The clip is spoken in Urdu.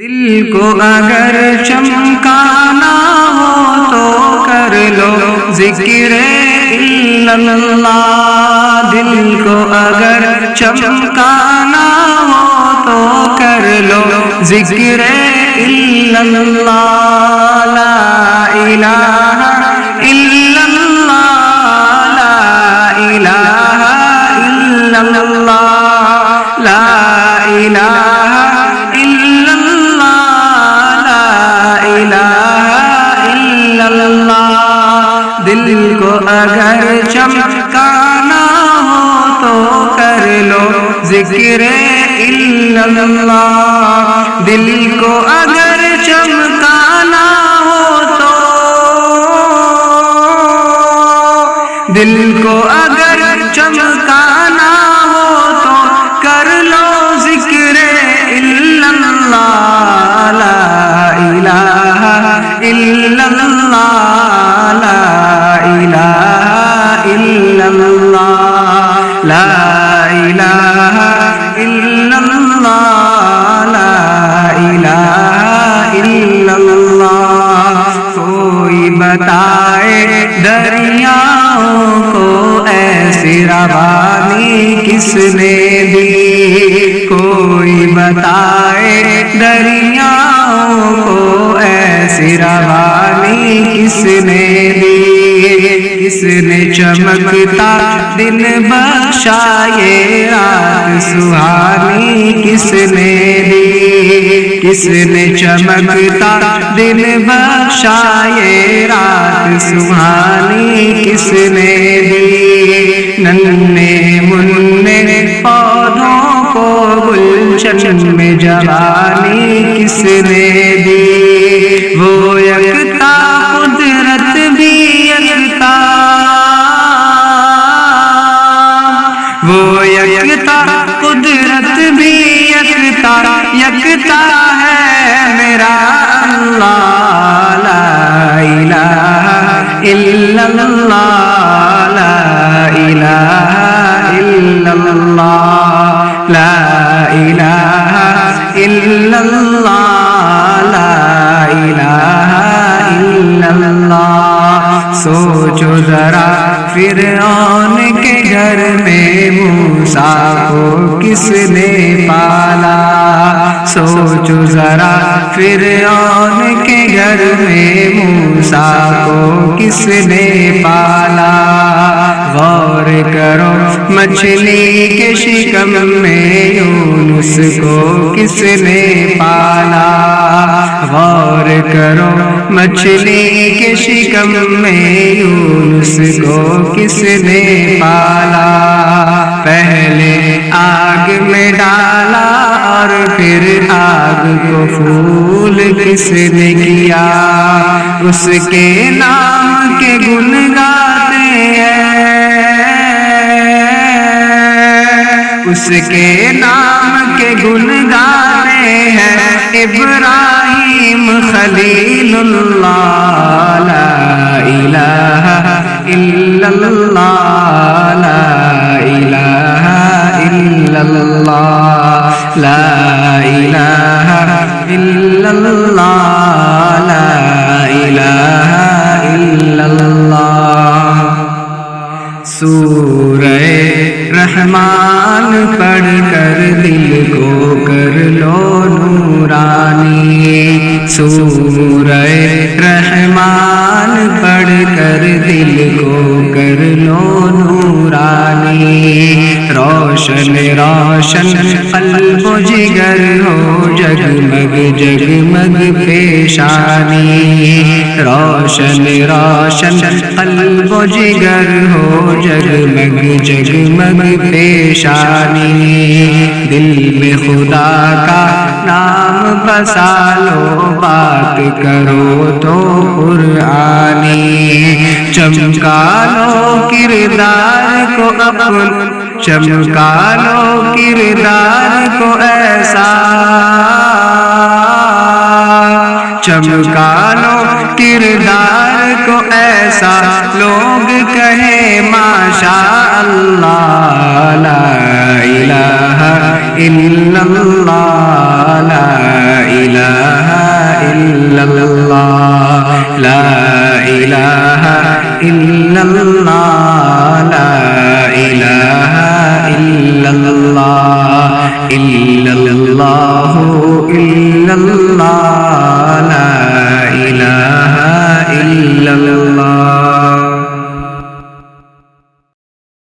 دل کو اگر چمکانا ہو تو کر لو ذکر اللہ، دل کو اگر چمکانا ہو تو کر لو ذکر اللہ، لا الہ الا اللہ، لا الہ الا اللہ، لا الہ الا اللہ، دل کو اگر چمکانا ہو تو کر لو ذکر اللہ، دل کو اگر چمکانا ہو تو، دل کو اگر چمکانا ہو تو کر لو ذکر اللہ، لا الہ الا اللہ، لا الہ الا اللہ، لا الہ الا اللہ، لا الہ الا اللہ۔ کوئی بتائے دریاؤں کو ایسی روانی کس نے دی، کوئی بتائے دریاؤں کو ایسی روانی کس نے دی، کس نے چمکتا دن بخشا یہ رات سہانی کس نے دی، کس نے چمکتا دن بخشا یہ رات سہانی کس نے دی، ننھے منھے پودوں کو گلشن میں جوانی کس نے دی، وہ یکتا قدرت بھی یکتا، وہ یکتا قدرت بھی یکتا، یکتا ہے میرا اللہ، لا الہ الا اللہ، لا الہ الا اللہ، لا الہ الا اللہ، لا الہ الا اللہ۔ سوچو ذرا فرعون کے گھر میں موسیٰ کو کس نے پالا، سوچو ذرا فرعون کے گھر میں موسیٰ کو کس نے پالا، غور کرو مچھلی کے شکم میں یونس کو کس نے پالا، غور کرو مچھلی کے شکم میں یونس کو کس نے پالا، پہلے آگ میں ڈالا اور پھر آگ کو پھول کس نے کیا، اس کے نام کے گن گاتے ہیں، اس کے نام کے گن گاتے ہیں ابراہیم خلیل اللہ، لا الہ الا اللہ، لا الہ الا اللہ، لا الہ الا اللہ، لا الہ الا اللہ۔ سورہ رحمان پڑھ کر دل کو کر لو نورانی، سورہ رحمان پڑھ کر دل کو کر لو نورانی، روشن روشن قلب و جگر ہو جگمگ جگمگ پیشانی، روشن روشن قلب و جگر ہو جگمگ جگمگ پیشانی، دل میں خدا کا نام بسا لو، بات کرو تو قرآنی، چمکا لو کردار کو اپنا، چمکا لو کردار کو ایسا، چمکا لو کردار کو ایسا، لوگ کہیں ماشاء اللہ، لا الہ الا اللہ، لا الہ ইলাহা ইল্লাল্লাহ লা ইলাহা ইল্লাল্লাহ লা ইলাহা ইল্লাল্লাহ ইল্লাল্লাহু ইল্লাল্লাহ লা